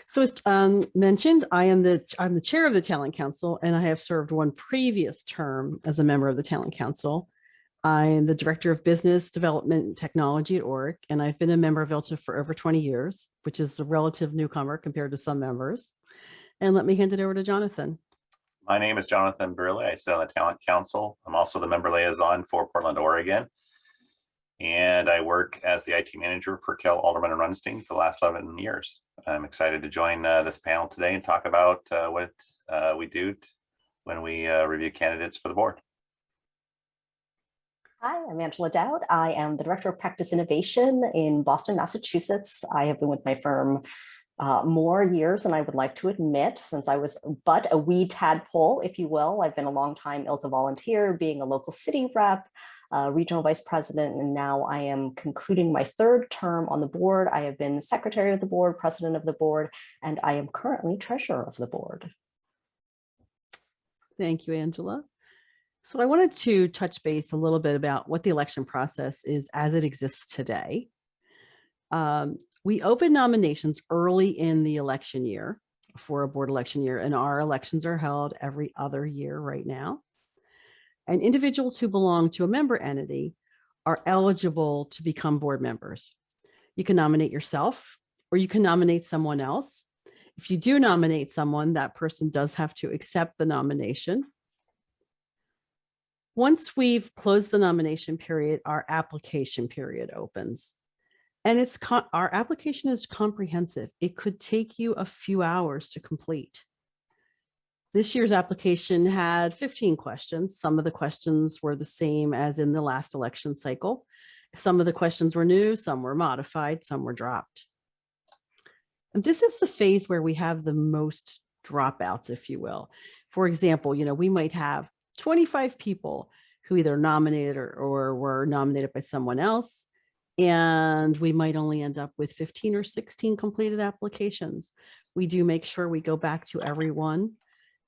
So as mentioned, I'm the chair of the Talent Council, and I have served one previous term as a member of the Talent Council. I'm the director of business development and technology at Oric, and I've been a member of ILTA for over 20 years, which is a relative newcomer compared to some members. And let me hand it over to Jonathan. My name is Jonathan Burley. I sit on the Talent Council. I'm also the member liaison for Portland, Oregon. And I work as the IT manager for Kel Alderman and Runstein for the last 11 years. I'm excited to join this panel today and talk about what we do when we review candidates for the board. Hi, I'm Angela Dowd. I am the Director of Practice Innovation in Boston, Massachusetts. I have been with my firm more years than I would like to admit, since I was but a wee tadpole, if you will. I've been a long time ILTA volunteer, being a local city rep, regional vice president, and now I am concluding my third term on the board. I have been secretary of the board, president of the board, and I am currently treasurer of the board. Thank you, Angela. So I wanted to touch base a little bit about what the election process is as it exists today. We open nominations early in the election year for a board election year, and our elections are held every other year right now. And individuals who belong to a member entity are eligible to become board members. You can nominate yourself, or you can nominate someone else. If you do nominate someone, that person does have to accept the nomination. Once we've closed the nomination period, our application period opens. And our application is comprehensive. It could take you a few hours to complete. This year's application had 15 questions. Some of the questions were the same as in the last election cycle. Some of the questions were new, some were modified, some were dropped. And this is the phase where we have the most dropouts, if you will. For example, we might have 25 people who either nominated or were nominated by someone else, and we might only end up with 15 or 16 completed applications. We do make sure we go back to everyone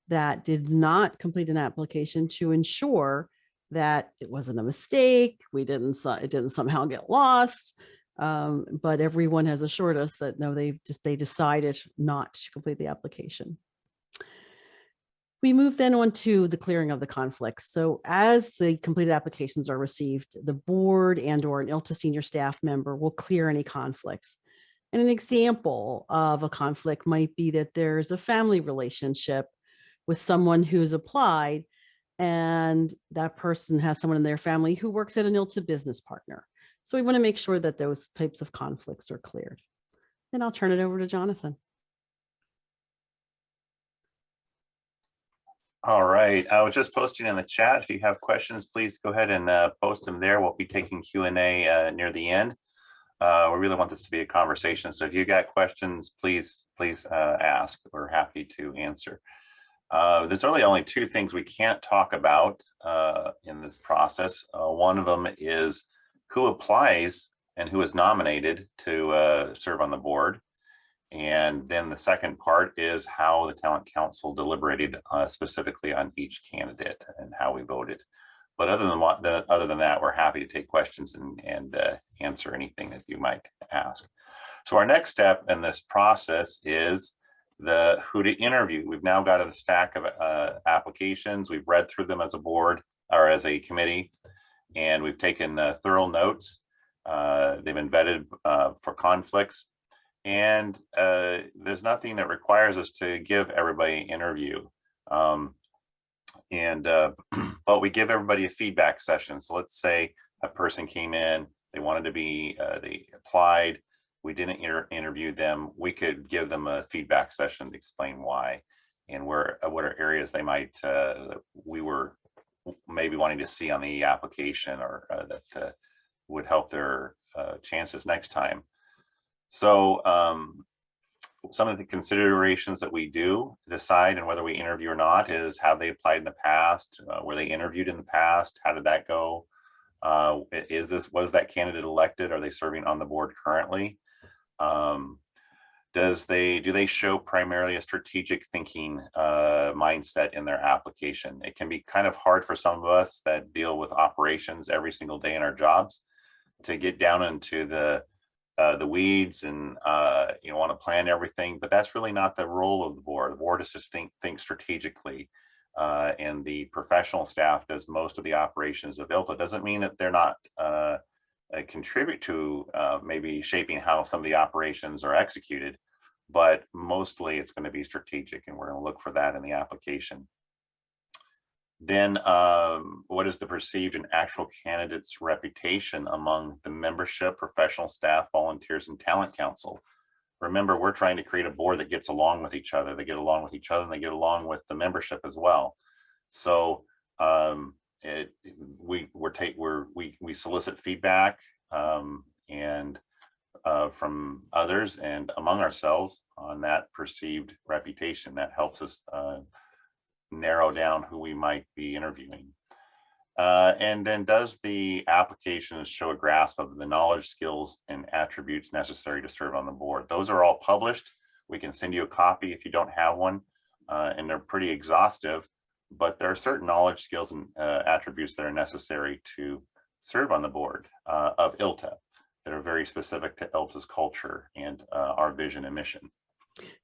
that did not complete an application to ensure that it wasn't a mistake. It didn't somehow get lost. But everyone has assured us that no, they decided not to complete the application. We move then on to the clearing of the conflicts. So as the completed applications are received, the board and/or an ILTA senior staff member will clear any conflicts. And an example of a conflict might be that there's a family relationship with someone who's applied, and that person has someone in their family who works at an ILTA business partner. So we want to make sure that those types of conflicts are cleared. And I'll turn it over to Jonathan. All right, I was just posting in the chat. If you have questions, please go ahead and post them there. We'll be taking Q&A near the end. We really want this to be a conversation. So if you got questions, please ask. We're happy to answer. There's really only two things we can't talk about in this process. One of them is who applies and who is nominated to serve on the board. And then the second part is how the Talent Council deliberated specifically on each candidate and how we voted. But other than that, we're happy to take questions and answer anything that you might ask. So our next step in this process is who to interview. We've now got a stack of applications. We've read through them as a board or as a committee, and we've taken thorough notes. They've been vetted for conflicts. And there's nothing that requires us to give everybody an interview. But we give everybody a feedback session. So let's say a person came in, they wanted to be, they applied, we didn't interview them, we could give them a feedback session to explain why and what are areas they might, we were maybe wanting to see on the application or that would help their chances next time. So some of the considerations that we do decide on whether we interview or not is have they applied in the past? Were they interviewed in the past? How did that go? Was that candidate elected? Are they serving on the board currently? Do they show primarily a strategic thinking mindset in their application? It can be kind of hard for some of us that deal with operations every single day in our jobs to get down into the the weeds and you want to plan everything, but that's really not the role of the board. The board is just think strategically, and the professional staff does most of the operations of ILTA. Doesn't mean that they're not contribute to maybe shaping how some of the operations are executed, but mostly it's going to be strategic, and we're going to look for that in the application. Then what is the perceived and actual candidate's reputation among the membership, professional staff, volunteers, and talent council? Remember, we're trying to create a board that gets along with each other. They get along with each other, and they get along with the membership as well. So we solicit feedback and from others and among ourselves on that perceived reputation. That helps us narrow down who we might be interviewing. And then, does the application show a grasp of the knowledge, skills, and attributes necessary to serve on the board? Those are all published. We can send you a copy if you don't have one, and they're pretty exhaustive, but there are certain knowledge, skills, and attributes that are necessary to serve on the board of ILTA that are very specific to ILTA's culture and our vision and mission.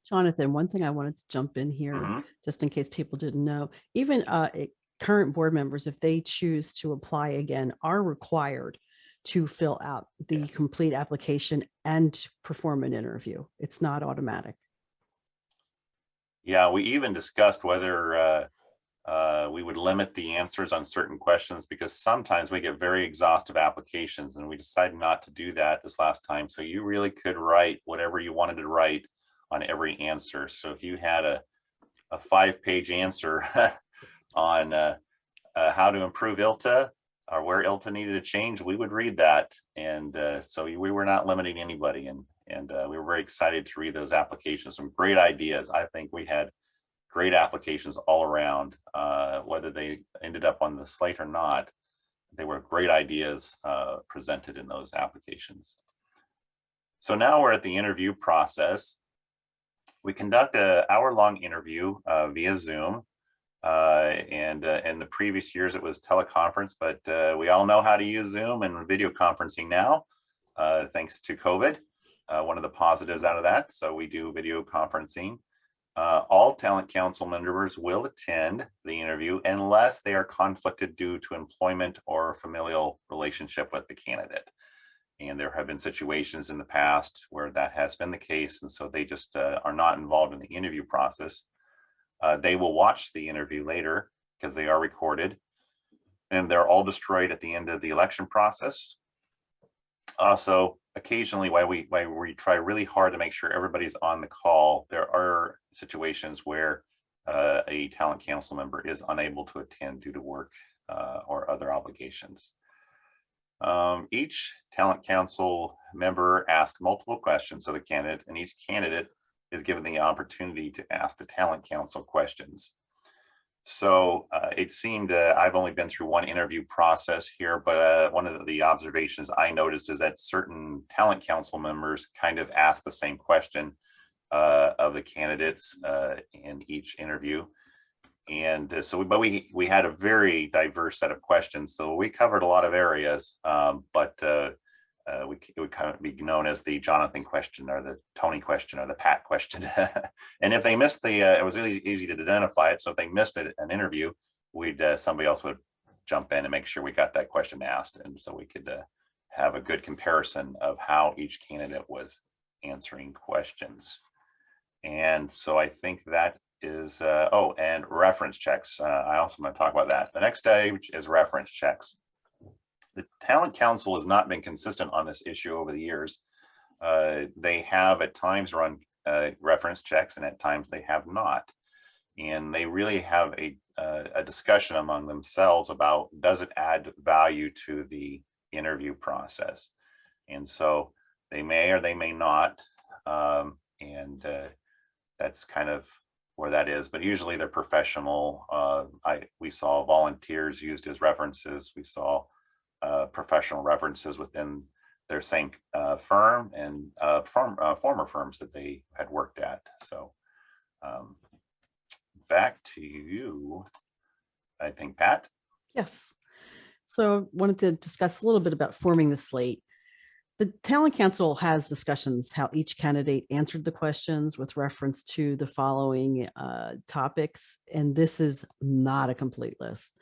Jonathan, one thing I wanted to jump in here, Mhm. just in case people didn't know, even current board members, if they choose to apply again, are required to fill out the complete application and perform an interview. It's not automatic. Yeah, we even discussed whether we would limit the answers on certain questions, because sometimes we get very exhaustive applications, and we decided not to do that this last time. So you really could write whatever you wanted to write on every answer. So if you had a 5-page answer on how to improve ILTA or where ILTA needed a change, we would read that. And so we were not limiting anybody, and we were very excited to read those applications. Some great ideas. I think we had great applications all around, whether they ended up on the slate or not. They were great ideas presented in those applications. So now we're at the interview process. We conduct an hour-long interview via Zoom. And in the previous years, it was teleconference, but we all know how to use Zoom and video conferencing now, thanks to COVID. One of the positives out of that. So we do video conferencing. All talent council members will attend the interview unless they are conflicted due to employment or familial relationship with the candidate. And there have been situations in the past where that has been the case, and so they just are not involved in the interview process. They will watch the interview later because they are recorded, and they're all destroyed at the end of the election process. Also, occasionally, while we try really hard to make sure everybody's on the call, there are situations where a talent council member is unable to attend due to work or other obligations. Each talent council member asks multiple questions of the candidate, and each candidate is given the opportunity to ask the talent council questions. So it seemed I've only been through one interview process here, but one of the observations I noticed is that certain talent council members kind of ask the same question of the candidates in each interview. And but we had a very diverse set of questions, so we covered a lot of areas, but it would kind of be known as the Jonathan question or the Tony question or the Pat question. And if they missed it was really easy to identify it. So if they missed an interview, somebody else would jump in and make sure we got that question asked, and so we could have a good comparison of how each candidate was answering questions. And so I think that is and reference checks. I also want to talk about that. The next stage is reference checks. The talent council has not been consistent on this issue over the years. They have at times run reference checks, and at times they have not. And they really have a discussion among themselves about, does it add value to the interview process? And so they may or they may not. And that's kind of where that is, but usually they're professional. We saw volunteers used as references. We saw professional references within their same firm and former firms that they had worked at. So back to you, I think, Pat. Yes. So wanted to discuss a little bit about forming the slate. The Talent Council has discussions how each candidate answered the questions with reference to the following topics, and this is not a complete list.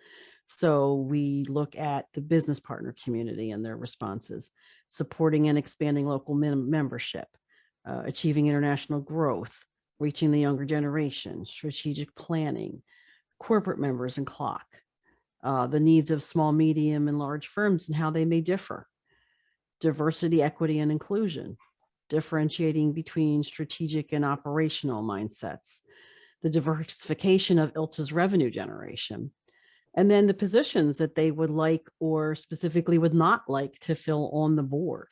So we look at the business partner community and their responses, supporting and expanding local membership, achieving international growth, reaching the younger generation, strategic planning, corporate members and clock, the needs of small, medium, and large firms and how they may differ, diversity, equity, and inclusion, differentiating between strategic and operational mindsets, the diversification of ILTA's revenue generation, and then the positions that they would like or specifically would not like to fill on the board.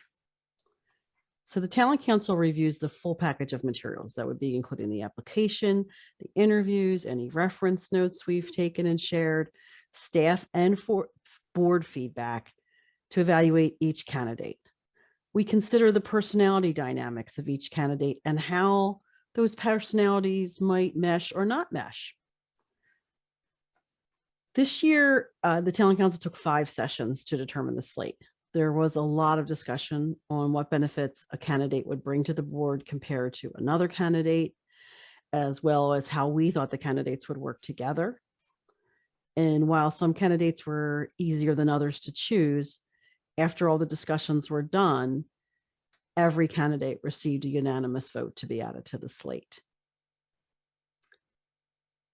So the Talent Council reviews the full package of materials that would be including the application, the interviews, any reference notes we've taken and shared, staff and for board feedback to evaluate each candidate. We consider the personality dynamics of each candidate and how those personalities might mesh or not mesh. This year, the Talent Council took 5 sessions to determine the slate. There was a lot of discussion on what benefits a candidate would bring to the board compared to another candidate, as well as how we thought the candidates would work together. And while some candidates were easier than others to choose, after all the discussions were done, every candidate received a unanimous vote to be added to the slate.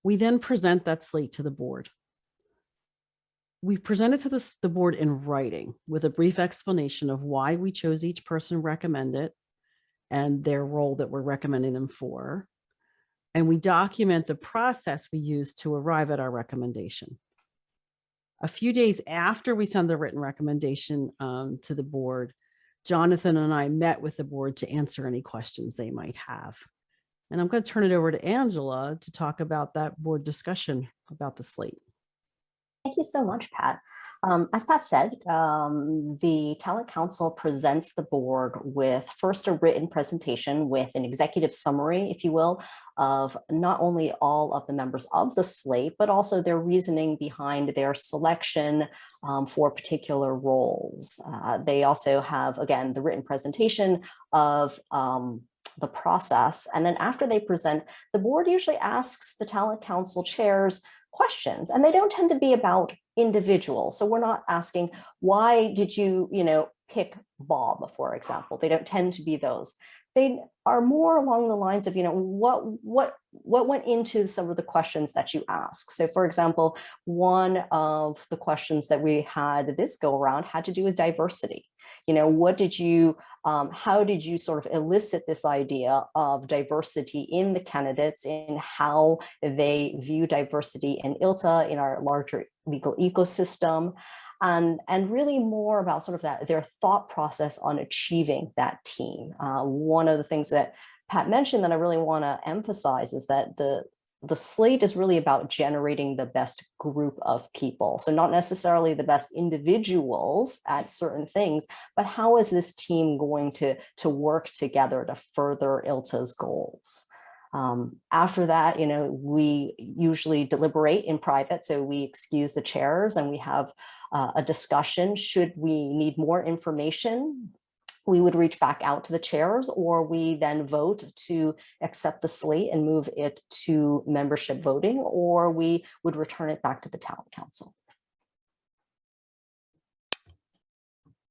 We then present that slate to the board. We presented to the board in writing with a brief explanation of why we chose each person recommended and their role that we're recommending them for. And we document the process we used to arrive at our recommendation. A few days after we send the written recommendation to the board, Jonathan and I met with the board to answer any questions they might have. And I'm going to turn it over to Angela to talk about that board discussion about the slate. Thank you so much, Pat. As Pat said, the Talent Council presents the board with first a written presentation with an executive summary, if you will, of not only all of the members of the slate, but also their reasoning behind their selection for particular roles. They also have, again, the written presentation of the process. And then after they present, the board usually asks the Talent Council chairs questions, and they don't tend to be about individuals. So we're not asking, why did you, pick Bob, for example? They don't tend to be those. They are more along the lines of, what went into some of the questions that you ask. So for example, one of the questions that we had this go around had to do with diversity. What did you, how did you sort of elicit this idea of diversity in the candidates, in how they view diversity in ILTA, in our larger legal ecosystem, and really more about sort of their thought process on achieving that team. One of the things that Pat mentioned that I really want to emphasize is that the slate is really about generating the best group of people. So not necessarily the best individuals at certain things, but how is this team going to work together to further ILTA's goals? After that, we usually deliberate in private. So we excuse the chairs and we have a discussion. Should we need more information, we would reach back out to the chairs, or we then vote to accept the slate and move it to membership voting, or we would return it back to the Talent Council.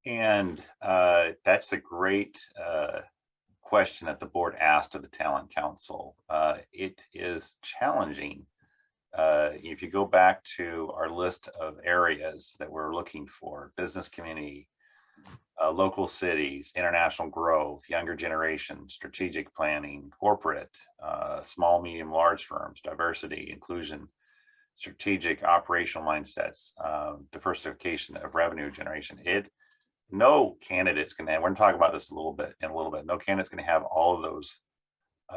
And that's a great question that the board asked of the Talent Council. It is challenging. If you go back to our list of areas that we're looking for, business community, local cities, international growth, younger generation, strategic planning, corporate, small, medium, large firms, diversity, inclusion, strategic operational mindsets, diversification of revenue generation. No candidate's going to, we're going to talk about this in a little bit, no candidate's going to have all of those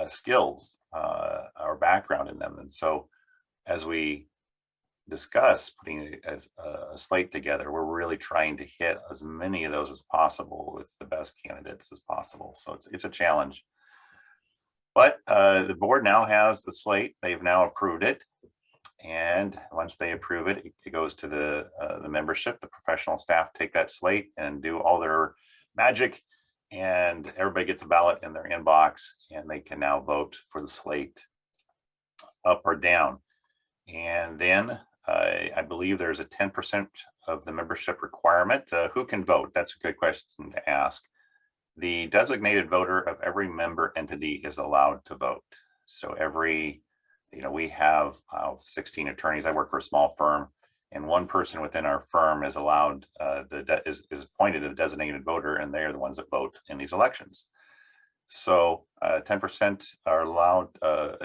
skills or background in them. And so as we discuss putting a slate together, we're really trying to hit as many of those as possible with the best candidates as possible. So it's a challenge, but the board now has the slate. They've now approved it, and once they approve it, it goes to the membership. The professional staff take that slate and do all their magic, and everybody gets a ballot in their inbox, and they can now vote for the slate up or down. And then I believe there's a 10% of the membership requirement. Who can vote? That's a good question to ask. The designated voter of every member entity is allowed to vote. So every, we have 16 attorneys. I work for a small firm, and one person within our firm is allowed, is appointed as the designated voter, and they are the ones that vote in these elections. So 10% are allowed,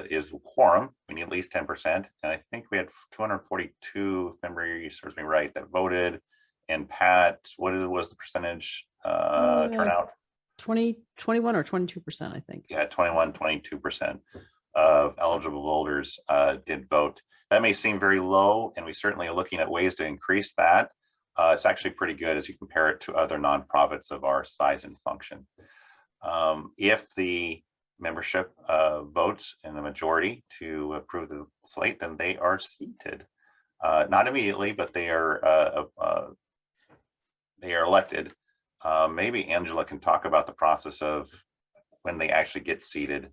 is quorum. We need at least 10%. And I think we had 242, if memory serves me right, that voted. And Pat, what was the percentage turnout? 21 or 22%, I think. Yeah, 22% of eligible voters did vote. That may seem very low, and we certainly are looking at ways to increase that. It's actually pretty good as you compare it to other nonprofits of our size and function. If the membership votes in the majority to approve the slate, then they are seated. Not immediately, but they are elected. Maybe Angela can talk about the process of when they actually get seated.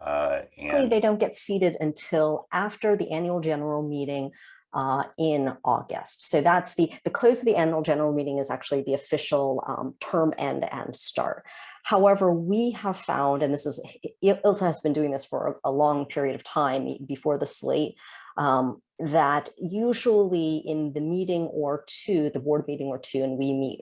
And they don't get seated until after the annual general meeting in August. So that's the close of the annual general meeting is actually the official term end and start. However, we have found, and this is, ILTA has been doing this for a long period of time before the slate, that usually in the meeting or two, the board meeting or two, and we meet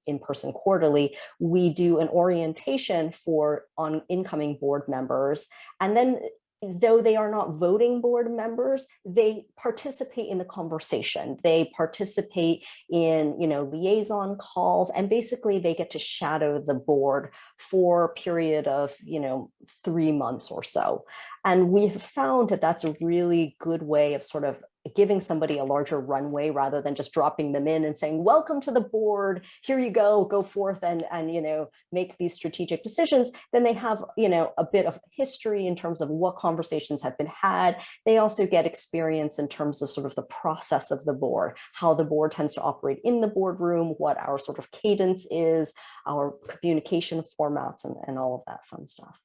in person quarterly, we do an orientation for incoming board members. And then though they are not voting board members, they participate in the conversation. They participate in, liaison calls, and basically they get to shadow the board for a period of, 3 months or so. And we have found that that's a really good way of sort of giving somebody a larger runway rather than just dropping them in and saying, welcome to the board, here you go forth and make these strategic decisions. Then they have, a bit of history in terms of what conversations have been had. They also get experience in terms of sort of the process of the board, how the board tends to operate in the boardroom, what our sort of cadence is, our communication formats, and all of that fun stuff.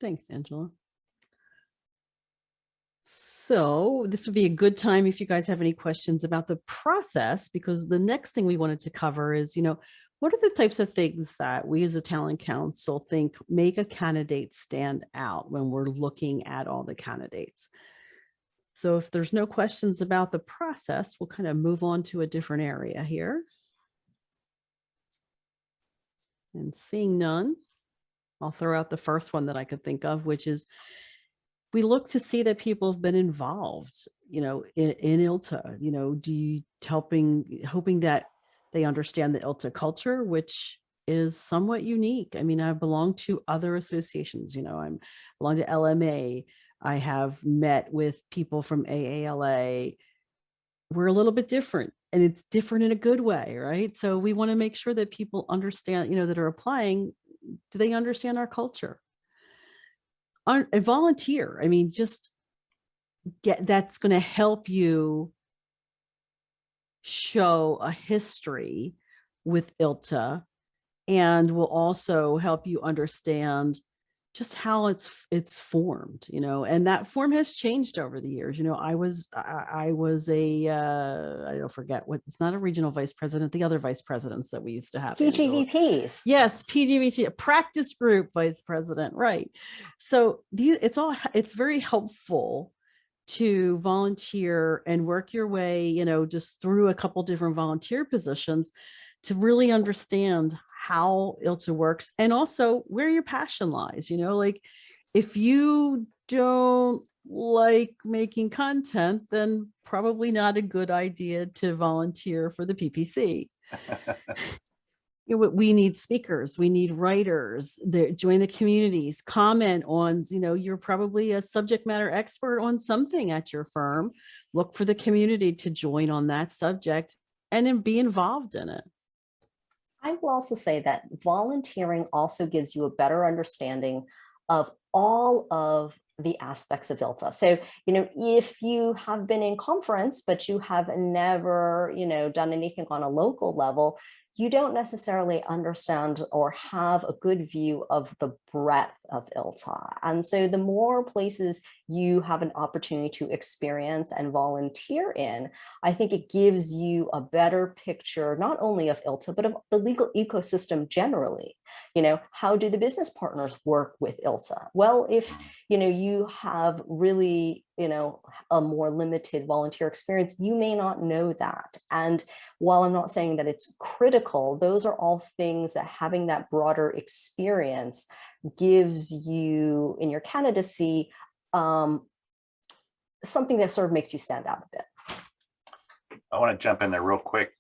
Thanks, Angela. So this would be a good time if you guys have any questions about the process, because the next thing we wanted to cover is, what are the types of things that we as a talent council think make a candidate stand out when we're looking at all the candidates? So if there's no questions about the process, we'll kind of move on to a different area here. And seeing none, I'll throw out the first one that I could think of, which is we look to see that people have been involved, in ILTA, hoping that they understand the ILTA culture, which is somewhat unique. I mean, I belong to other associations, I belong to LMA. I have met with people from AALA. We're a little bit different, and it's different in a good way, right? So we want to make sure that people understand, that are applying, do they understand our culture? A volunteer, I mean, just that's going to help you show a history with ILTA, and will also help you understand just how it's formed, and that form has changed over the years. I was a I don't forget what, it's not a regional vice president, the other vice presidents that we used to have. PGVPs. Yes, PGVP, practice group vice president, right? So it's very helpful to volunteer and work your way, just through a couple different volunteer positions to really understand how ILTA works, and also where your passion lies. Like if you don't like making content, then probably not a good idea to volunteer for the PPC. We need speakers, we need writers, join the communities, comment on, you're probably a subject matter expert on something at your firm. Look for the community to join on that subject and then be involved in it. I will also say that volunteering also gives you a better understanding of all of the aspects of ILTA. So, if you have been in conference, but you have never, done anything on a local level, you don't necessarily understand or have a good view of the breadth of ILTA. And so the more places you have an opportunity to experience and volunteer in, I think it gives you a better picture, not only of ILTA, but of the legal ecosystem generally. How do the business partners work with ILTA? Well, if you have really a more limited volunteer experience, you may not know that. And while I'm not saying that it's critical, those are all things that having that broader experience gives you in your candidacy, something that sort of makes you stand out a bit. I want to jump in there real quick.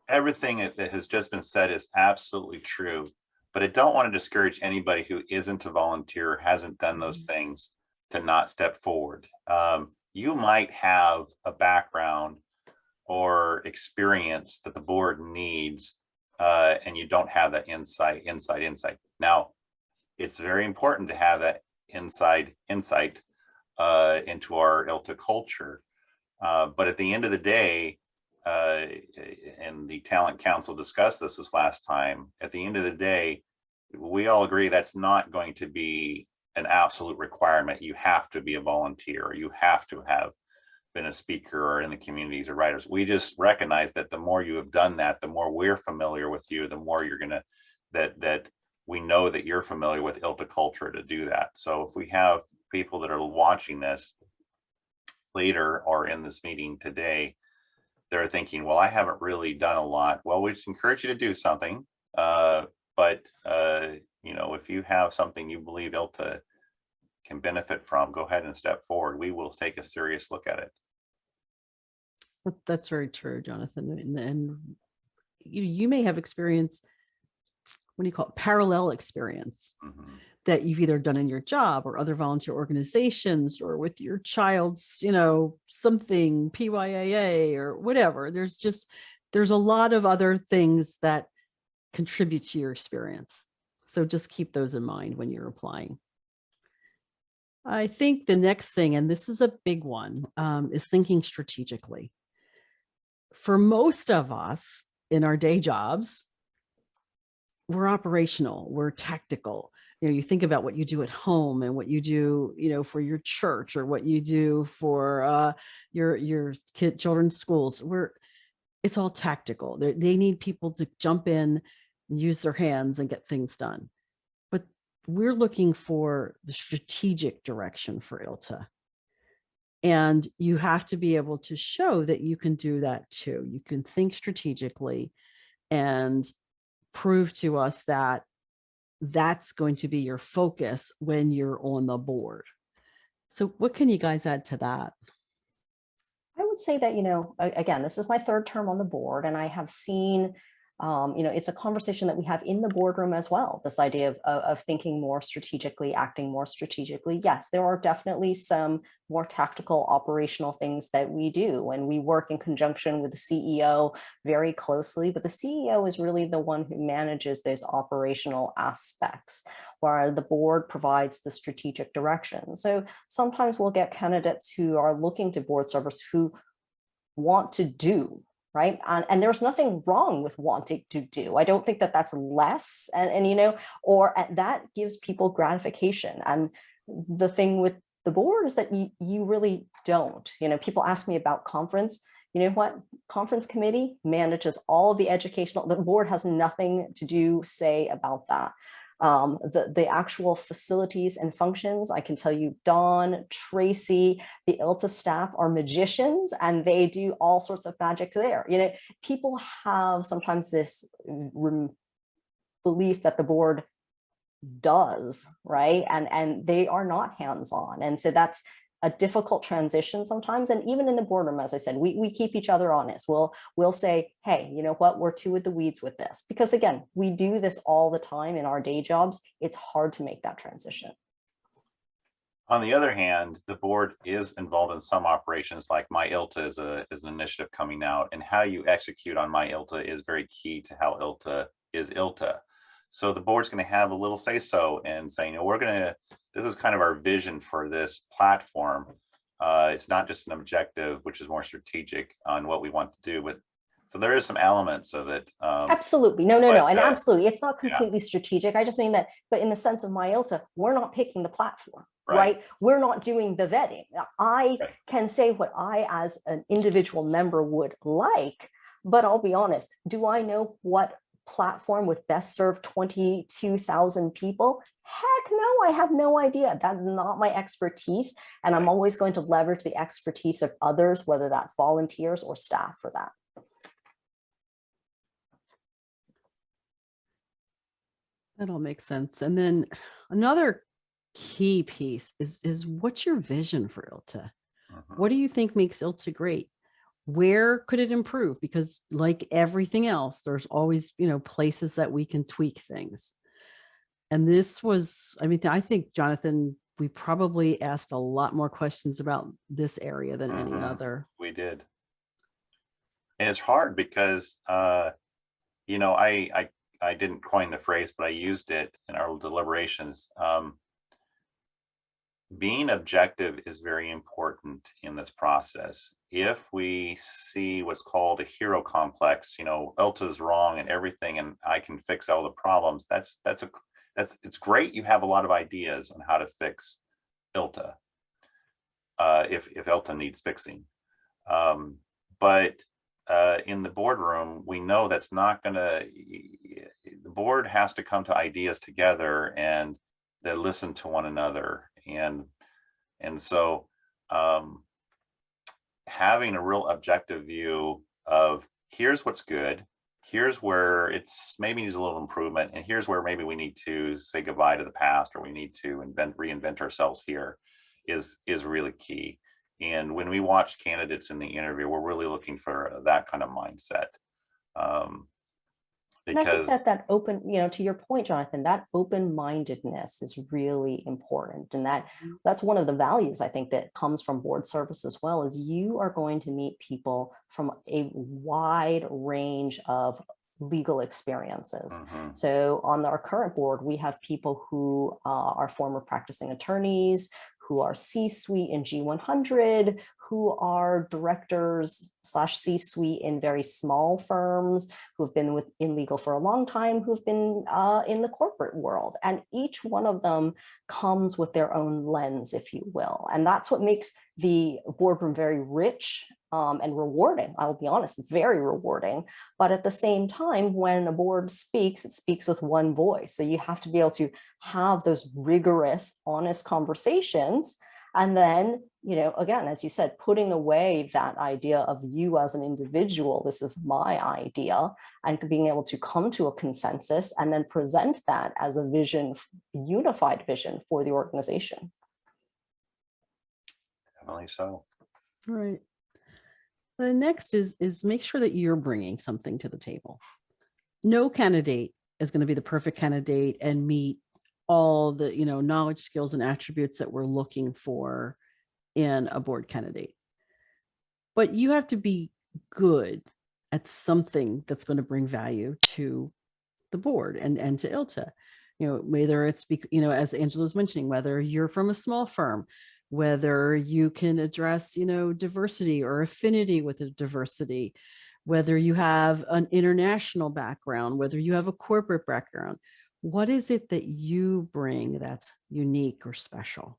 Everything that has just been said is absolutely true, but I don't want to discourage anybody who isn't a volunteer, hasn't done those things, to not step forward. You might have a background or experience that the board needs, and you don't have that insight. Now, it's very important to have that insight into our ILTA culture. But at the end of the day, and the Talent Council discussed this last time, at the end of the day, we all agree that's not going to be an absolute requirement. You have to be a volunteer, or you have to have been a speaker or in the communities or writers. We just recognize that the more you have done that, the more we're familiar with you, the more you're gonna, that we know that you're familiar with ILTA culture to do that. So if we have people that are watching this later or in this meeting today, they're thinking, well, I haven't really done a lot. Well, we just encourage you to do something. But if you have something you believe ILTA can benefit from, go ahead and step forward. We will take a serious look at it. That's very true, Jonathan. And you may have experience, what do you call it, parallel experience that you've either done in your job or other volunteer organizations or with your child's, something, PYAA or whatever. There's a lot of other things that contribute to your experience. So just keep those in mind when you're applying. I think the next thing, and this is a big one, is thinking strategically. For most of us in our day jobs, we're operational, we're tactical. You think about what you do at home and what you do, for your church, or what you do for your children's schools. It's all tactical. They need people to jump in, use their hands, and get things done. But we're looking for the strategic direction for ILTA. And you have to be able to show that you can do that too. You can think strategically and prove to us that that's going to be your focus when you're on the board. So what can you guys add to that? I would say that, again, this is my third term on the board, and I have seen, it's a conversation that we have in the boardroom as well. This idea of thinking more strategically, acting more strategically. Yes, there are definitely some more tactical operational things that we do, and we work in conjunction with the CEO very closely, but the CEO is really the one who manages those operational aspects, where the board provides the strategic direction. So sometimes we'll get candidates who are looking to board servers who want to do, right? And there's nothing wrong with wanting to do. I don't think that that's less, or that gives people gratification. And the thing with the board is that you really don't. People ask me about conference. You know what? Conference committee manages all of the educational. The board has nothing to say about that. The actual facilities and functions, I can tell you, Dawn, Tracy, the ILTA staff are magicians, and they do all sorts of magic there. People have sometimes this belief that the board does, right? And they are not hands-on. And so that's a difficult transition sometimes. And even in the boardroom, as I said, we keep each other honest. We'll say, hey, you know what, we're too in the weeds with this. Because again, we do this all the time in our day jobs. It's hard to make that transition. On the other hand, the board is involved in some operations, like My ILTA is an initiative coming out, and how you execute on My ILTA is very key to how ILTA is ILTA. So the board's going to have a little say-so and saying, this is kind of our vision for this platform. It's not just an objective, which is more strategic on what we want to do, but So there is some elements of it. Absolutely. No, but, and absolutely. It's not yeah. completely strategic. I just mean that, but in the sense of MyILTA, we're not picking the platform, Right. right? We're not doing the vetting. I Right. can say what I, as an individual member, would like, but I'll be honest, do I know what platform would best serve 22,000 people? Heck no, I have no idea. That's not my expertise. And I'm Right. always going to leverage the expertise of others, whether that's volunteers or staff for that. That all makes sense. And then another key piece is what's your vision for ILTA? Mhm. What do you think makes ILTA great? Where could it improve? Because like everything else, there's always, places that we can tweak things. And this was, I mean, I think, Jonathan, we probably asked a lot more questions about this area than any Mhm. other. We did. And it's hard because, I didn't coin the phrase, but I used it in our deliberations. Being objective is very important in this process. If we see what's called a hero complex, ILTA's wrong and everything, and I can fix all the problems, it's great. You have a lot of ideas on how to fix ILTA, if ILTA needs fixing. But in the boardroom, we know that's not gonna, the board has to come to ideas together and they listen to one another. And so having a real objective view of here's what's good, here's where it's maybe needs a little improvement, and here's where maybe we need to say goodbye to the past, or we need to reinvent ourselves here is really key. And when we watch candidates in the interview, we're really looking for that kind of mindset. And I think Because that open, to your point, Jonathan, that open-mindedness is really important. And that's one of the values I think that comes from board service as well, is you are going to meet people from a wide range of legal experiences. Mhm. So on our current board, we have people who are former practicing attorneys, who are C-suite in G100, who are directors / C-suite in very small firms, who have been in legal for a long time, who've been in the corporate world. And each one of them comes with their own lens, if you will. And that's what makes the boardroom very rich and rewarding. I will be honest, very rewarding. But at the same time, when a board speaks, it speaks with one voice. So you have to be able to have those rigorous, honest conversations. And then, again, as you said, putting away that idea of you as an individual, this is my idea, and being able to come to a consensus and then present that as a vision, unified vision for the organization. Definitely so. All right. The next is make sure that you're bringing something to the table. No candidate is going to be the perfect candidate and meet all the knowledge, skills, and attributes that we're looking for in a board candidate. But you have to be good at something that's going to bring value to the board and to ILTA. Whether it's as Angela was mentioning, whether you're from a small firm, whether you can address diversity or affinity with a diversity, whether you have an international background, whether you have a corporate background. What is it that you bring that's unique or special?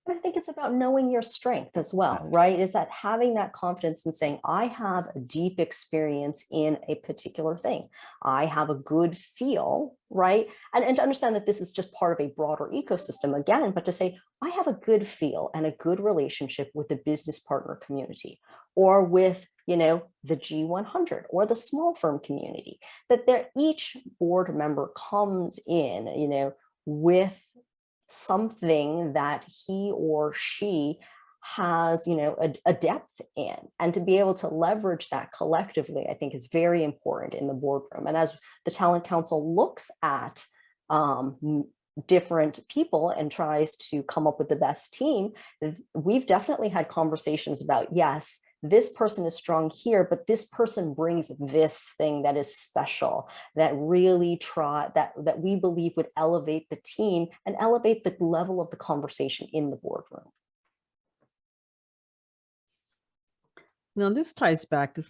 I think it's about knowing your strength as well, right? Is that having that confidence and saying, I have a deep experience in a particular thing. I have a good feel, right? And to understand that this is just part of a broader ecosystem again, but to say, I have a good feel and a good relationship with the business partner community, or with the G100 or the small firm community, that each board member comes in, with something that he or she has a depth in, and to be able to leverage that collectively, I think, is very important in the boardroom. And as the talent council looks at different people and tries to come up with the best team, we've definitely had conversations about, yes, this person is strong here, but this person brings this thing that is special, that really that we believe would elevate the team and elevate the level of the conversation in the boardroom. Now, this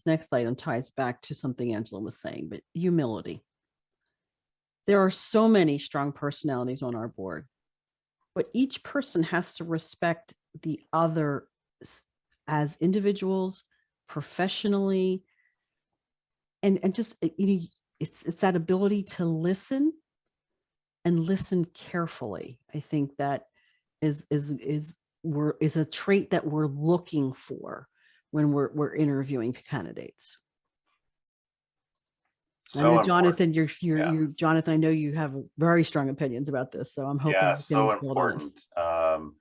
next item ties back to something Angela was saying, but humility. There are so many strong personalities on our board, but each person has to respect the other as individuals, professionally, and just, it's that ability to listen and listen carefully. I think that is a trait that we're looking for when we're interviewing candidates. I know, Jonathan, Jonathan, I know you have very strong opinions about this, so I'm hoping Yeah, you can so build on it. important.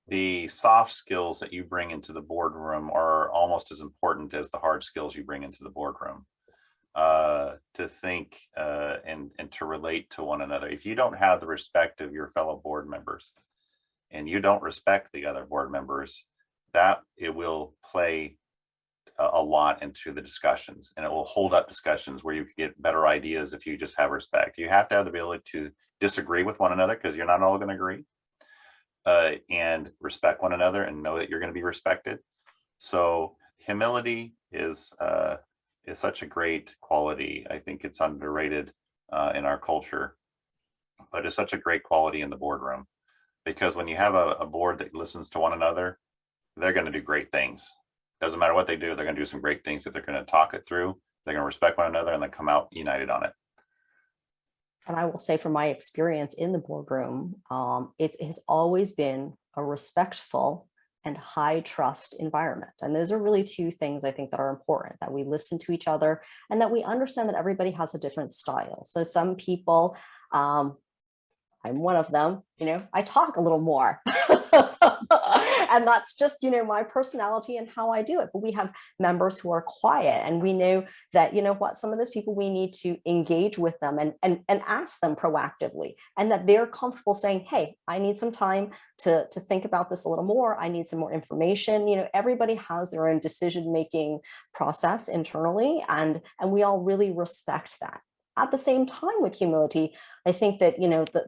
The soft skills that you bring into the boardroom are almost as important as the hard skills you bring into the boardroom. To think and to relate to one another. If you don't have the respect of your fellow board members and you don't respect the other board members, that it will play a lot into the discussions, and it will hold up discussions where you can get better ideas if you just have respect. You have to have the ability to disagree with one another, because you're not all going to agree, and respect one another and know that you're going to be respected. So humility is such a great quality. I think it's underrated in our culture, but it's such a great quality in the boardroom, because when you have a board that listens to one another, they're going to do great things. Doesn't matter what they do, they're going to do some great things, but they're going to talk it through. They're going to respect one another and then come out united on it. And I will say from my experience in the boardroom, it has always been a respectful and high trust environment. And those are really two things I think that are important, that we listen to each other and that we understand that everybody has a different style. So some people, I'm one of them, I talk a little more. And that's just, my personality and how I do it. But we have members who are quiet, and we know that, some of those people, we need to engage with them and ask them proactively, and that they're comfortable saying, hey, I need some time to think about this a little more. I need some more information. Everybody has their own decision-making process internally, and we all really respect that. At the same time, with humility, I think that,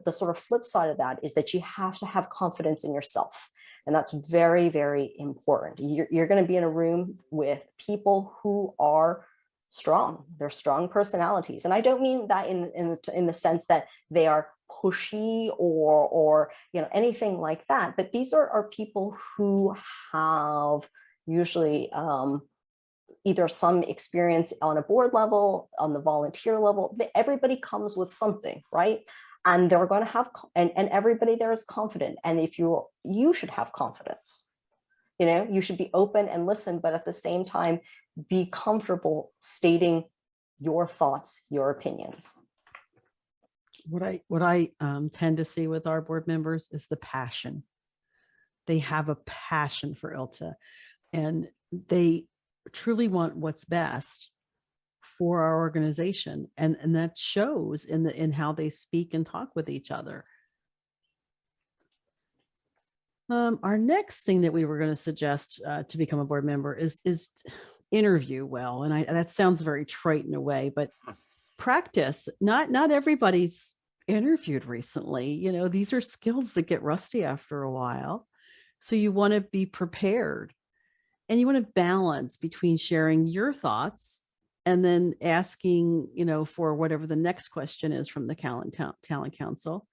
the sort of flip side of that is that you have to have confidence in yourself. And that's very, very important. You're going to be in a room with people who are strong. They're strong personalities. And I don't mean that in the sense that they are pushy or anything like that. But these are people who have usually either some experience on a board level, on the volunteer level. Everybody comes with something, right? And they're going to have, and everybody there is confident. And if you should have confidence, you should be open and listen, but at the same time, be comfortable stating your thoughts, your opinions. What I tend to see with our board members is the passion. They have a passion for ILTA, and they truly want what's best for our organization, and that shows in how they speak and talk with each other. Our next thing that we were going to suggest to become a board member is interview well, and that sounds very trite in a way, but practice. Not everybody's interviewed recently. These are skills that get rusty after a while, so you want to be prepared, and you want to balance between sharing your thoughts and then asking, for whatever the next question is from the talent council.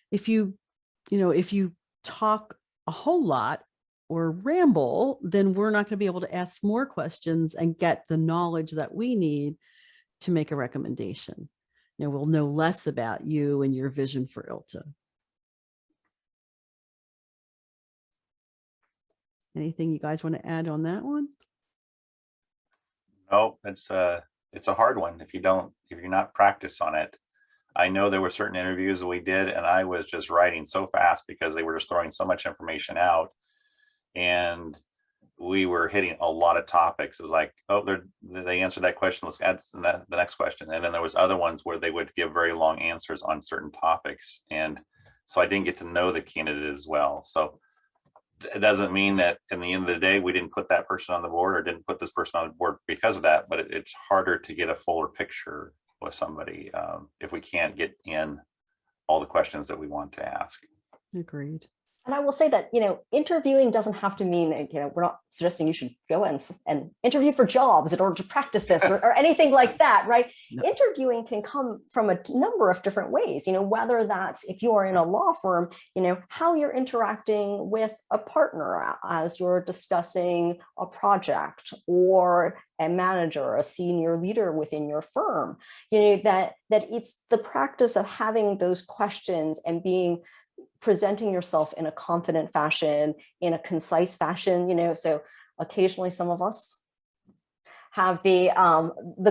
If you talk a whole lot or ramble, then we're not going to be able to ask more questions and get the knowledge that we need to make a recommendation. We'll know less about you and your vision for ILTA. Anything you guys want to add on that one? No, it's a hard one if you're not practiced on it. I know there were certain interviews that we did, and I was just writing so fast because they were just throwing so much information out, and we were hitting a lot of topics. It was like, oh, they answered that question, let's add the next question. And then there was other ones where they would give very long answers on certain topics, and so I didn't get to know the candidate as well. So it doesn't mean that in the end of the day we didn't put that person on the board or didn't put this person on the board because of that, but it's harder to get a fuller picture with somebody if we can't get in all the questions that we want to ask. Agreed. And I will say that, interviewing doesn't have to mean, we're not suggesting you should go and interview for jobs in order to practice this or anything like that, right? No. Interviewing can come from a number of different ways, whether that's if you are in a law firm, how you're interacting with a partner as you're discussing a project, or a manager, a senior leader within your firm, that it's the practice of having those questions and presenting yourself in a confident fashion, in a concise fashion, so occasionally some of us have the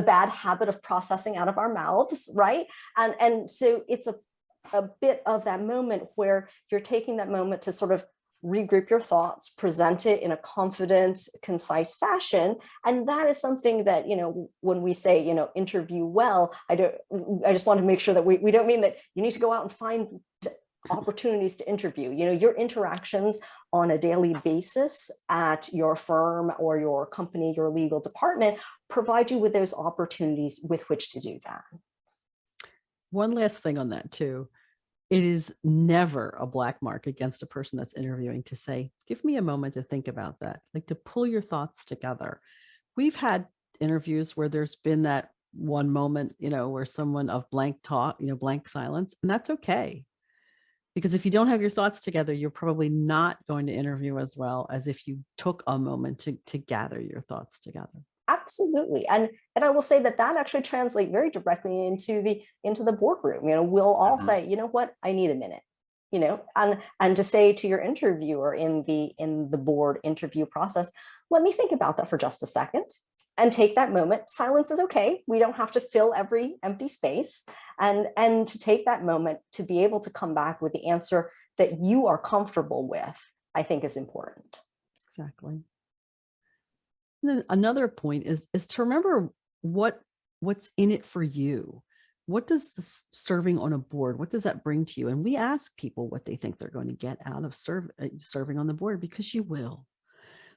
bad habit of processing out of our mouths, right? And so it's a bit of that moment where you're taking that moment to sort of regroup your thoughts, present it in a confident, concise fashion. And that is something that, when we say, interview well, I just want to make sure that we don't mean that you need to go out and find opportunities to interview. Your interactions on a daily basis at your firm or your company, your legal department, provide you with those opportunities with which to do that. One last thing on that too. It is never a black mark against a person that's interviewing to say, give me a moment to think about that, like to pull your thoughts together. We've had interviews where there's been that one moment, where someone of blank talk, blank silence, and that's okay. Because if you don't have your thoughts together, you're probably not going to interview as well as if you took a moment to gather your thoughts together. Absolutely. And I will say that actually translates very directly into the boardroom. We'll all say, you know what, I need a minute, and to say to your interviewer in the board interview process, let me think about that for just a second and take that moment. Silence is okay. We don't have to fill every empty space, and to take that moment to be able to come back with the answer that you are comfortable with, I think is important. Exactly. And then another point is to remember what's in it for you. What does serving on a board, what does that bring to you? And we ask people what they think they're going to get out of serving on the board, because you will.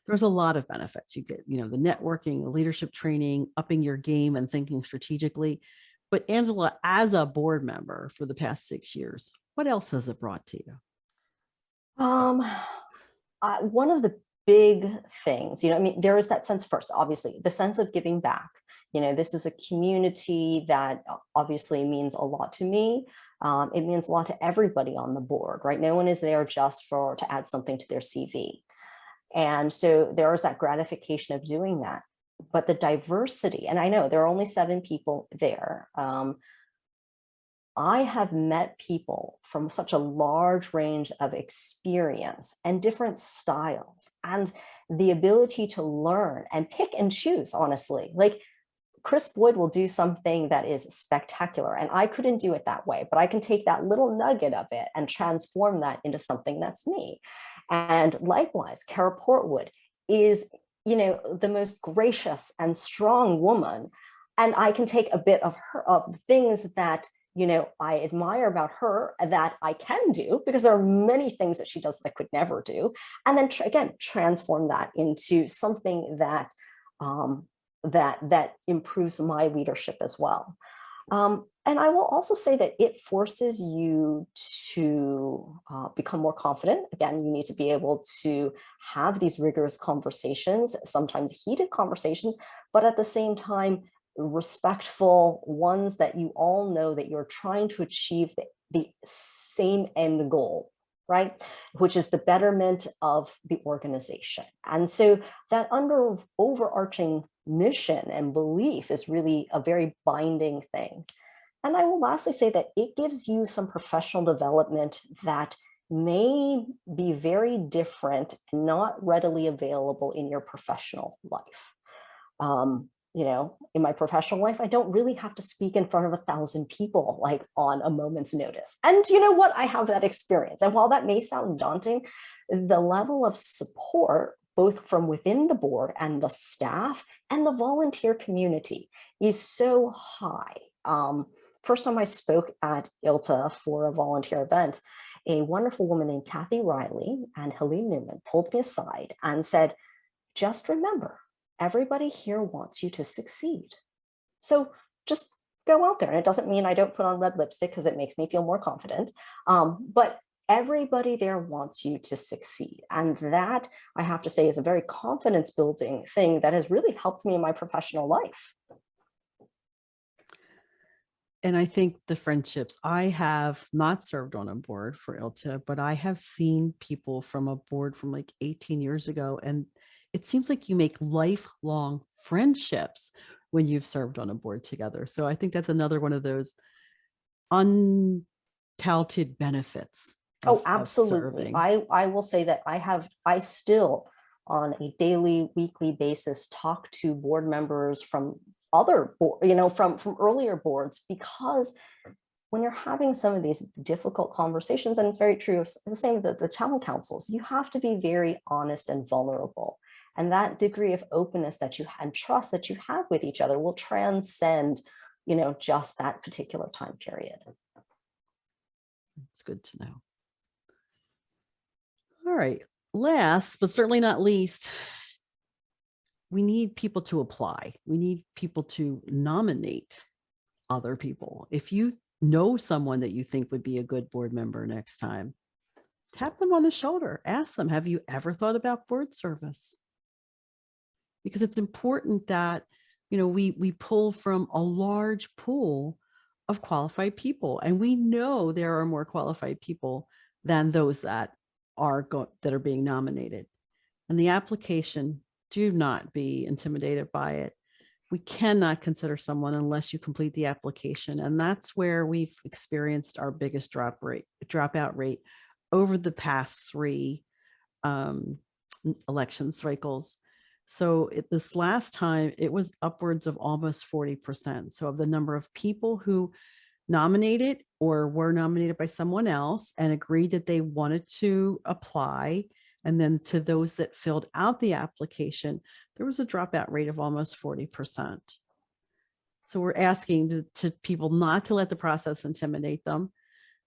There's a lot of benefits. You get, the networking, the leadership training, upping your game and thinking strategically. But Angela, as a board member for the past 6 years, what else has it brought to you? One of the big things, there is that sense first, obviously, the sense of giving back. This is a community that obviously means a lot to me. It means a lot to everybody on the board, right? No one is there just to add something to their CV. And so there is that gratification of doing that. But the diversity, and I know there are only 7 people there. I have met people from such a large range of experience and different styles, and the ability to learn and pick and choose, honestly. Like Chris Boyd will do something that is spectacular, and I couldn't do it that way, but I can take that little nugget of it and transform that into something that's me. And likewise, Kara Portwood is, the most gracious and strong woman, and I can take a bit of her, of things that I admire about her that I can do, because there are many things that she does that I could never do. And then again, transform that into something that that improves my leadership as well. And I will also say that it forces you to become more confident. Again, you need to be able to have these rigorous conversations, sometimes heated conversations, but at the same time, respectful ones that you all know that you're trying to achieve the same end goal, right? Which is the betterment of the organization. And so that overarching mission and belief is really a very binding thing. And I will lastly say that it gives you some professional development that may be very different and not readily available in your professional life. In my professional life, I don't really have to speak in front of 1,000 people like on a moment's notice. And you know what? I have that experience. And while that may sound daunting, the level of support, both from within the board and the staff and the volunteer community, is so high. First time I spoke at ILTA for a volunteer event, a wonderful woman named Kathy Riley and Helene Newman pulled me aside and said, just remember, everybody here wants you to succeed. So just go out there. And it doesn't mean I don't put on red lipstick because it makes me feel more confident. But everybody there wants you to succeed. And that, I have to say, is a very confidence building thing that has really helped me in my professional life. And I think the friendships, I have not served on a board for ILTA, but I have seen people from a board from like 18 years ago. And it seems like you make lifelong friendships when you've served on a board together. So I think that's another one of those untouted benefits. Oh, absolutely. I will say that I still on a daily, weekly basis talk to board members from other, from earlier boards, because when you're having some of these difficult conversations, and it's very true, the same with the talent councils, you have to be very honest and vulnerable. And that degree of openness that you and trust that you have with each other will transcend, just that particular time period. It's good to know. All right. Last, but certainly not least, we need people to apply. We need people to nominate other people. If you know someone that you think would be a good board member next time, tap them on the shoulder. Ask them, have you ever thought about board service? Because it's important that, we pull from a large pool of qualified people. And we know there are more qualified people than those that are being nominated. And the application, do not be intimidated by it. We cannot consider someone unless you complete the application. And that's where we've experienced our biggest dropout rate over the past 3 election cycles. So this last time, it was upwards of almost 40%. So of the number of people who nominated or were nominated by someone else and agreed that they wanted to apply, and then to those that filled out the application, there was a dropout rate of almost 40%. So we're asking to people not to let the process intimidate them.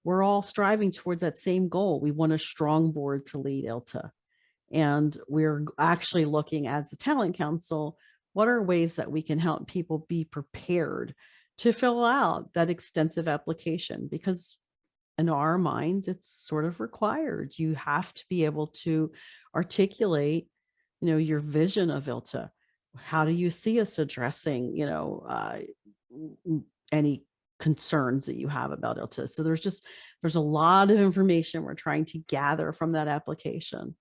We're all striving towards that same goal. We want a strong board to lead ILTA. And we're actually looking as the Talent Council, what are ways that we can help people be prepared to fill out that extensive application? Because in our minds, it's sort of required. You have to be able to articulate, your vision of ILTA. How do you see us addressing, any concerns that you have about ILTA? So there's a lot of information we're trying to gather from that application.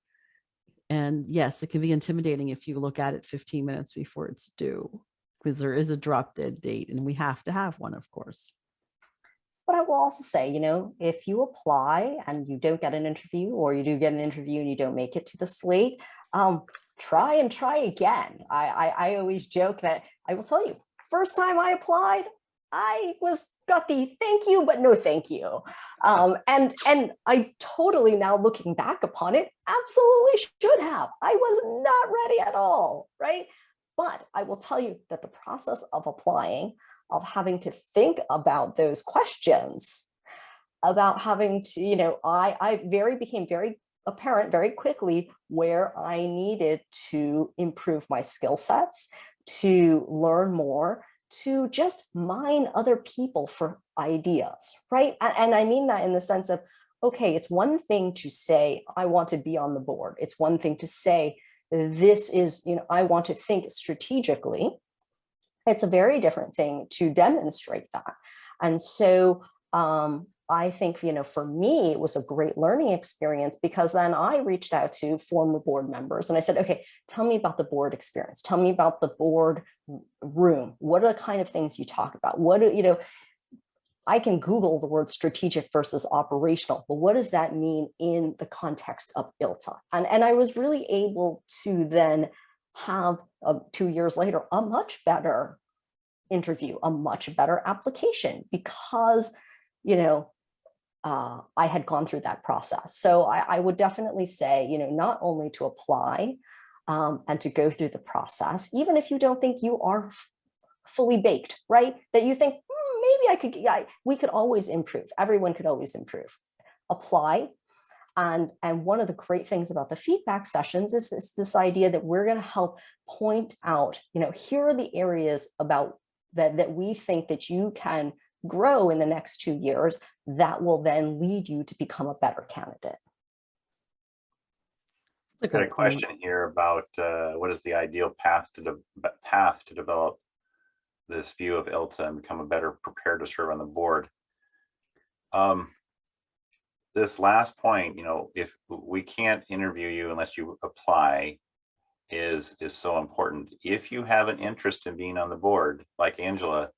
And yes, it can be intimidating if you look at it 15 minutes before it's due, because there is a drop dead date and we have to have one, of course. But I will also say, if you apply and you don't get an interview, or you do get an interview and you don't make it to the slate, try again. I always joke that I will tell you, first time I applied, I got the thank you, but no thank you. And I totally, now looking back upon it, absolutely should have. I was not ready at all, right? But I will tell you that the process of applying, of having to think about those questions, about having to, I became very apparent very quickly where I needed to improve my skill sets, to learn more, to just mine other people for ideas, right? And I mean that in the sense of, okay, it's one thing to say, I want to be on the board. It's one thing to say, this is, I want to think strategically. It's a very different thing to demonstrate that. And so I think, for me, it was a great learning experience, because then I reached out to former board members and I said, okay, tell me about the board experience. Tell me about the board room. What are the kind of things you talk about? I can Google the word strategic versus operational, but what does that mean in the context of ILTA? And I was really able to then have 2 years later, a much better interview, a much better application, because, I had gone through that process. So I would definitely say, not only to apply and to go through the process, even if you don't think you are fully baked, right? That you think, maybe we could always improve. Everyone could always improve. Apply. And one of the great things about the feedback sessions is this idea that we're going to help point out, here are the areas about that we think that you can grow in the next 2 years, that will then lead you to become a better candidate. That's a Got a good point. question here about what is the ideal path to develop this view of ILTA and become a better prepared to serve on the board. This last point, if we can't interview you unless you apply, is so important. If you have an interest in being on the board, like Angela,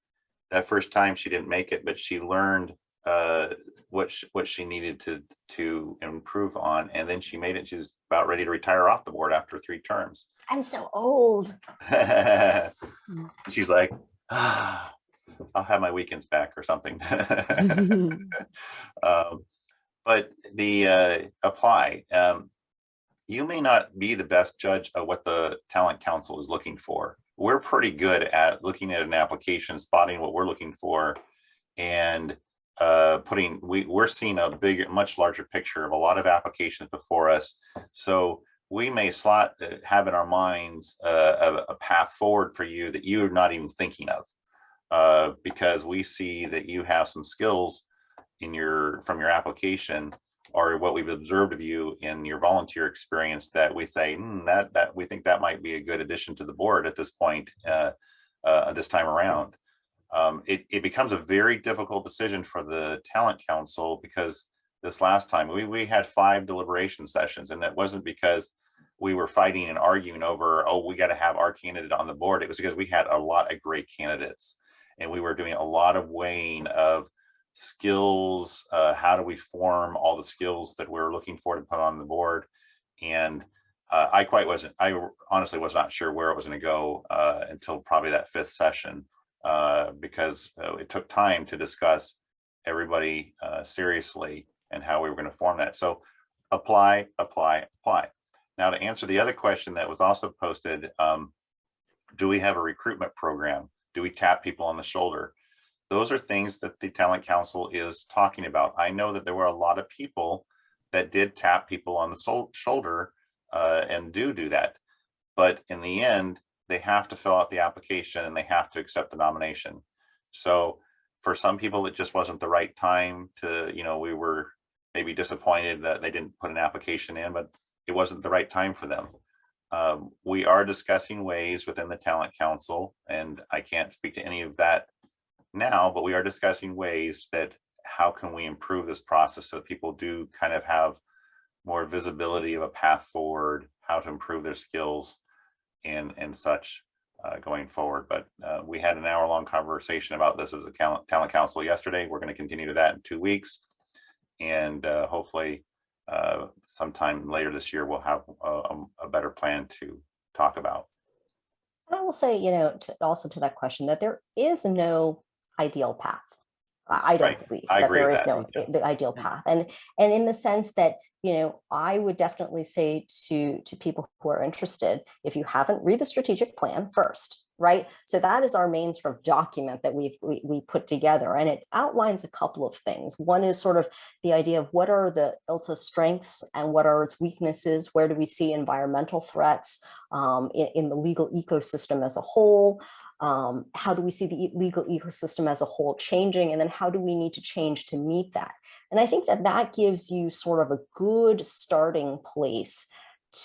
that first time she didn't make it, but she learned what she needed to improve on, and then she made it. She's about ready to retire off the board after 3 terms. I'm so old. She's like, I'll have my weekends back or something. But the apply. You may not be the best judge of what the Talent Council is looking for. We're pretty good at looking at an application, spotting what we're looking for, and we're seeing a much larger picture of a lot of applications before us. So we may have in our minds a path forward for you that you're not even thinking of, because we see that you have some skills from your application, or what we've observed of you in your volunteer experience, that we say that we think that might be a good addition to the board at this point, this time around. It becomes a very difficult decision for the Talent Council, because this last time we had 5 deliberation sessions, and it wasn't because we were fighting and arguing over, oh, we got to have our candidate on the board. It was because we had a lot of great candidates, and we were doing a lot of weighing of skills. How do we form all the skills that we're looking for to put on the board? And I honestly was not sure where it was going to go until probably that 5th session, because it took time to discuss everybody seriously and how we were going to form that. So apply. Now, to answer the other question that was also posted, do we have a recruitment program? Do we tap people on the shoulder? Those are things that the Talent Council is talking about. I know that there were a lot of people that did tap people on the shoulder and do that. But in the end, they have to fill out the application and they have to accept the nomination. So for some people, it just wasn't the right time to, we were maybe disappointed that they didn't put an application in, but it wasn't the right time for them. We are discussing ways within the Talent Council, and I can't speak to any of that now, but we are discussing ways that how can we improve this process so that people do kind of have more visibility of a path forward, how to improve their skills and such going forward. But we had an hour-long conversation about this as a Talent Council yesterday. We're going to continue to that in 2 weeks, and hopefully sometime later this year we'll have a better plan to talk about. I will say, also to that question, that there is no ideal path. I don't believe that there is no the ideal path, and in the sense that I would definitely say to people who are interested, if you haven't, read the strategic plan first, right? So that is our main sort of document that we put together, and it outlines a couple of things. One is sort of the idea of what are the ILTA strengths and what are its weaknesses. Where do we see environmental threats in the legal ecosystem as a whole? How do we see the legal ecosystem as a whole changing? And then how do we need to change to meet that? And I think that gives you sort of a good starting place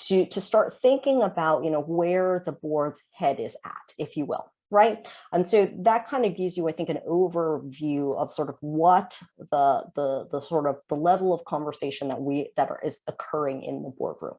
to start thinking about, where the board's head is at, if you will, right? And so that kind of gives you, I think, an overview of sort of what the sort of the level of conversation that is occurring in the boardroom.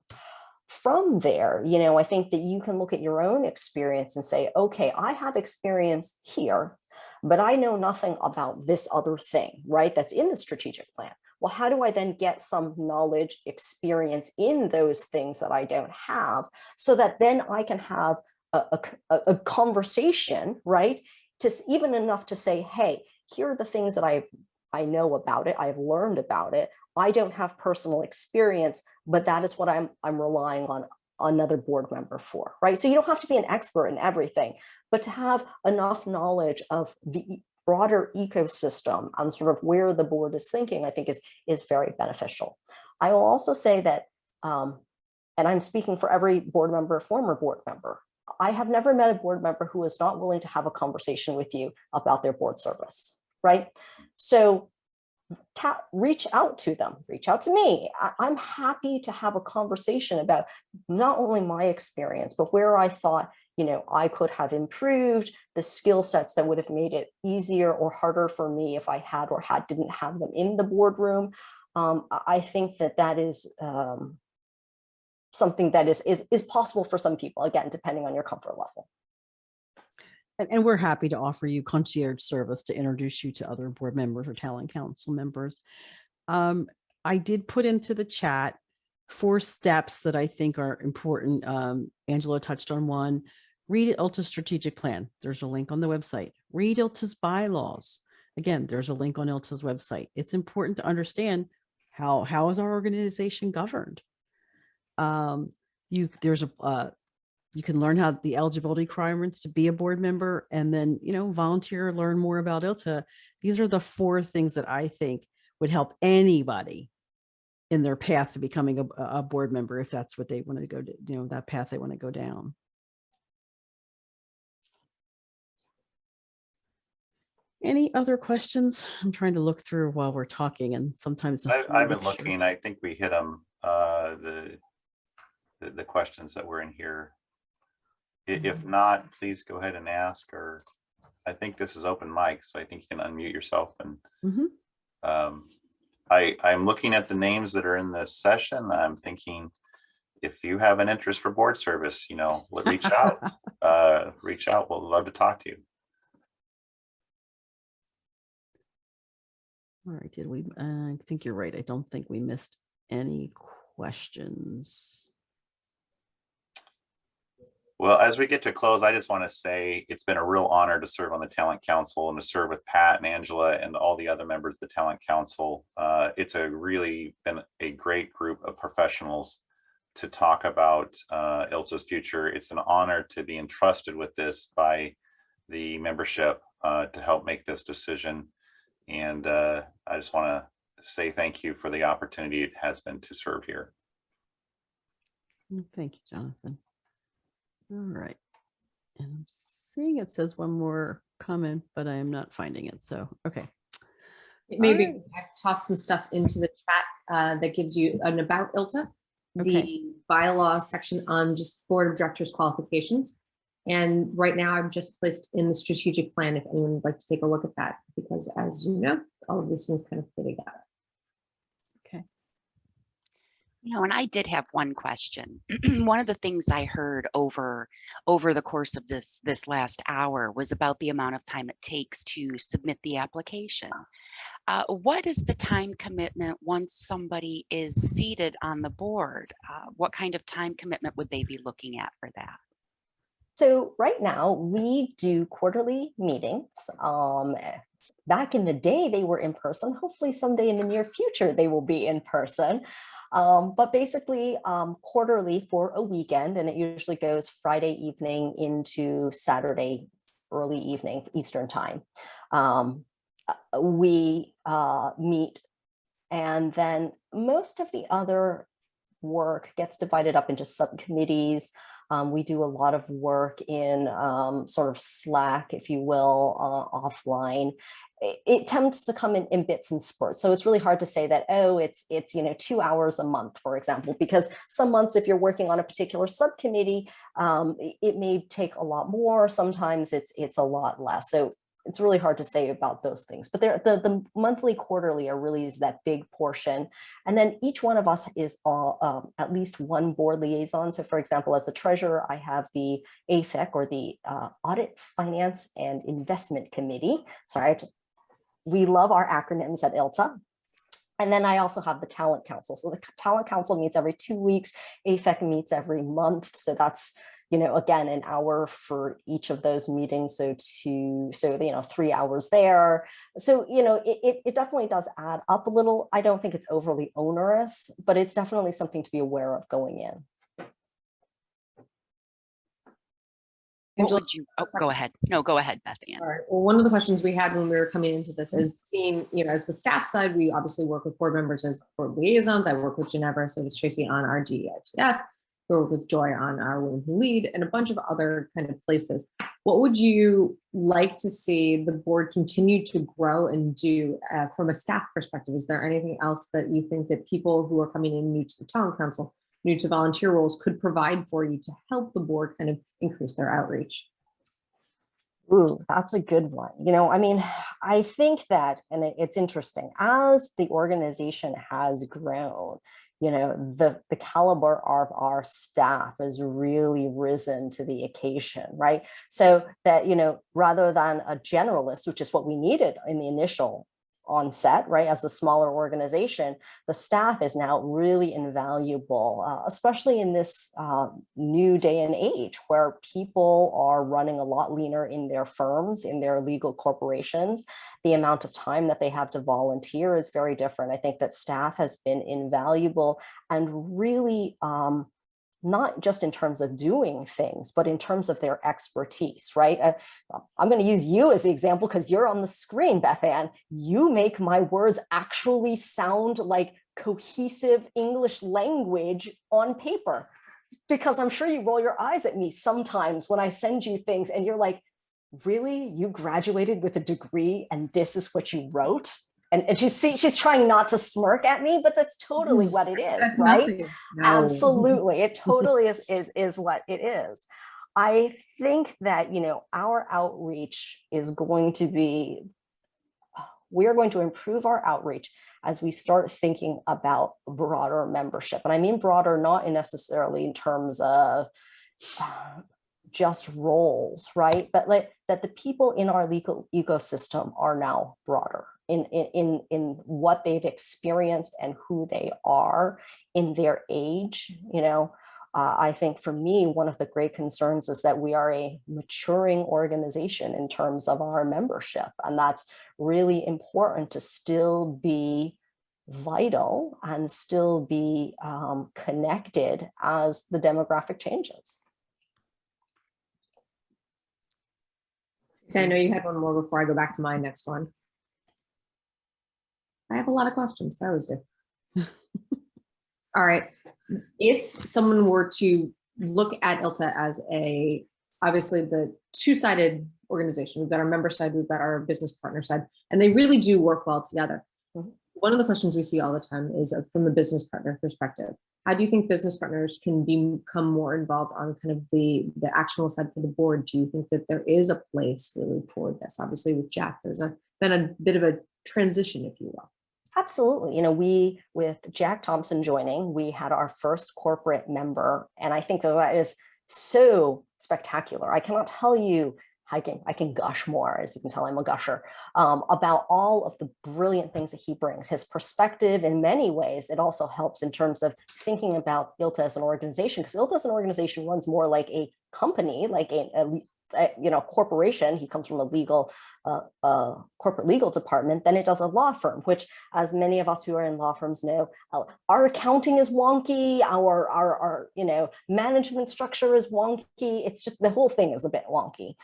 From there, I think that you can look at your own experience and say, okay, I have experience here, but I know nothing about this other thing, right? That's in the strategic plan. Well, how do I then get some knowledge, experience in those things that I don't have, so that then I can have a conversation, right? Just even enough to say, hey, here are the things that I know about it. I've learned about it. I don't have personal experience, but that is what I'm relying on another board member for, right? So you don't have to be an expert in everything, but to have enough knowledge of the broader ecosystem and sort of where the board is thinking, I think is very beneficial. I will also say that, and I'm speaking for every board member, former board member, I have never met a board member who is not willing to have a conversation with you about their board service. right? So reach out to them, reach out to me. I'm happy to have a conversation about not only my experience, but where I thought, you know, I could have improved, the skill sets that would have made it easier or harder for me if I had or didn't have them in the boardroom. I think that is something that is possible for some people, again, depending on your comfort level. And we're happy to offer you concierge service to introduce you to other board members or talent council members. I did put into the chat 4 steps that I think are important. Angela touched on one. Read ILTA's strategic plan. There's a link on the website. Read ILTA's bylaws. Again, there's a link on ILTA's website. It's important to understand how is our organization governed. You can learn how the eligibility requirements to be a board member, and then, you know, volunteer, learn more about ILTA. These are the 4 things that I think would help anybody in their path to becoming a board member, if that's what they want to go to, you know, that path they want to go down. Any other questions? I'm trying to look through while we're talking, and sometimes I've been looking. I think we hit them, the questions that were in here. If not, please go ahead and ask, or I think this is open mic, so I think you can unmute yourself. And I'm looking at the names that are in this session. I'm thinking, if you have an interest for board service, you know, reach out. Reach out. We'll love to talk to you. All right, did we? I think you're right. I don't think we missed any questions. Well, as we get to close, I just want to say it's been a real honor to serve on the Talent Council and to serve with Pat and Angela and all the other members of the Talent Council. It's really been a great group of professionals to talk about ILTA's future. It's an honor to be entrusted with this by the membership to help make this decision. And I just want to say thank you for the opportunity it has been to serve here. Thank you, Jonathan. All right. And I'm seeing it says one more comment, but I am not finding it. So, okay. Maybe Right. I've tossed some stuff into the chat that gives you an about ILTA, Okay. the bylaw section on just board of directors qualifications. And right now I've just placed in the strategic plan if anyone would like to take a look at that, because as you know, all of these things kind of fit together. Okay. You know, and I did have one question. One of the things I heard over the course of this last hour was about the amount of time it takes to submit the application. What is the time commitment once somebody is seated on the board? What kind of time commitment would they be looking at for that? So right now we do quarterly meetings. Back in the day, they were in person. Hopefully someday in the near future, they will be in person. But basically quarterly for a weekend, and it usually goes Friday evening into Saturday early evening Eastern time. We meet, and then most of the other work gets divided up into subcommittees. We do a lot of work in sort of Slack, if you will, offline. It tends to come in bits and spurts. So it's really hard to say that, oh, it's 2 hours a month, for example, because some months, if you're working on a particular subcommittee, it may take a lot more. Sometimes it's a lot less. So it's really hard to say about those things, but the monthly, quarterly are really is that big portion. And then each one of us is at least one board liaison. So for example, as the treasurer, I have the AFEC, or the Audit, Finance and Investment Committee. Sorry, we love our acronyms at ILTA. And then I also have the Talent Council. So the Talent Council meets every 2 weeks. AFEC meets every month. So that's, again, an hour for each of those meetings. So 3 hours there. So, it definitely does add up a little. I don't think it's overly onerous, but it's definitely something to be aware of going in. What would you, go ahead. No, go ahead, Beth Ann. All right. Well, one of the questions we had when we were coming into this is seeing, as the staff side, we obviously work with board members as board liaisons. I work with Ginevra, so does Tracy on our GEITF. who work with Joy on our Women Who Lead, and a bunch of other kind of places. What would you like to see the board continue to grow and do from a staff perspective? Is there anything else that you think that people who are coming in new to the town council, new to volunteer roles, could provide for you to help the board kind of increase their outreach? Ooh, that's a good one. I mean, I think that, and it's interesting, as the organization has grown, the caliber of our staff has really risen to the occasion, right? So that, rather than a generalist, which is what we needed in the initial onset, right? As a smaller organization, the staff is now really invaluable, especially in this new day and age where people are running a lot leaner in their firms, in their legal corporations. The amount of time that they have to volunteer is very different. I think that staff has been invaluable and really not just in terms of doing things, but in terms of their expertise, right? I'm going to use you as the example because you're on the screen, Beth Ann. You make my words actually sound like cohesive English language on paper, because I'm sure you roll your eyes at me sometimes when I send you things and you're like, really? You graduated with a degree and this is what you wrote? And she's trying not to smirk at me, but that's totally what it is, That's right? nothing. No. Absolutely. It totally is what it is. I think that, our outreach is going to be, we are going to improve our outreach as we start thinking about broader membership. And I mean broader, not necessarily in terms of just roles, right? But like that the people in our legal ecosystem are now broader in what they've experienced and who they are in their age. I think for me, one of the great concerns is that we are a maturing organization in terms of our membership. And that's really important to still be vital and still be connected as the demographic changes. So I know you had one more before I go back to my next one. I have a lot of questions. That was good. All right. If someone were to look at ILTA as obviously the two-sided organization, we've got our member side, we've got our business partner side, and they really do work well together. Mhm. One of the questions we see all the time is from the business partner perspective. How do you think business partners can become more involved on kind of the actionable side for the board? Do you think that there is a place really for this? Obviously with Jack, there's been a bit of a transition, if you will. Absolutely. We, with Jack Thompson joining, we had our first corporate member. And I think that is so spectacular. I cannot tell you, I can gush more, as you can tell, I'm a gusher, about all of the brilliant things that he brings. His perspective, in many ways, it also helps in terms of thinking about ILTA as an organization, because ILTA as an organization runs more like a company, like a corporation. He comes from a legal corporate legal department than it does a law firm, which, as many of us who are in law firms know, our accounting is wonky, our management structure is wonky. It's just the whole thing is a bit wonky.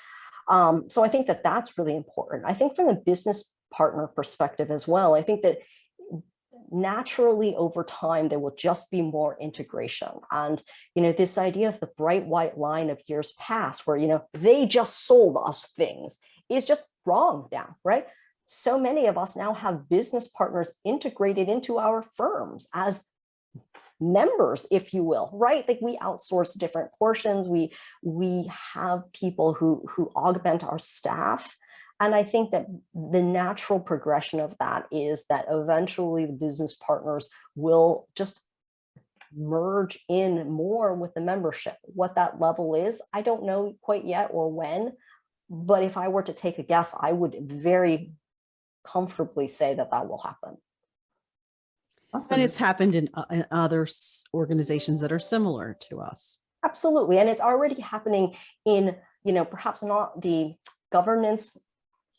So I think that that's really important. I think from a business partner perspective as well, I think that naturally over time there will just be more integration. And this idea of the bright white line of years past where they just sold us things is just wrong now, right? So many of us now have business partners integrated into our firms as members, if you will, right? Like we outsource different portions, we have people who augment our staff. And I think that the natural progression of that is that eventually the business partners will just merge in more with the membership. What that level is, I don't know quite yet or when, but if I were to take a guess, I would very comfortably say that that will happen. Awesome. And it's happened in other organizations that are similar to us. Absolutely. And it's already happening in, perhaps not the governance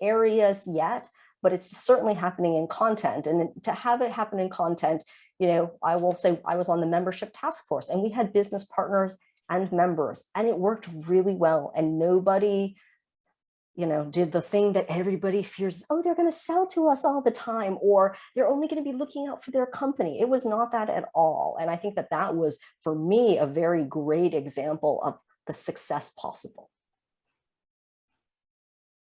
areas yet, but it's certainly happening in content. And to have it happen in content, I will say I was on the membership task force and we had business partners and members and it worked really well. And nobody did the thing that everybody fears, oh, they're going to sell to us all the time, or they're only going to be looking out for their company. It was not that at all. And I think that that was, for me, a very great example of the success possible.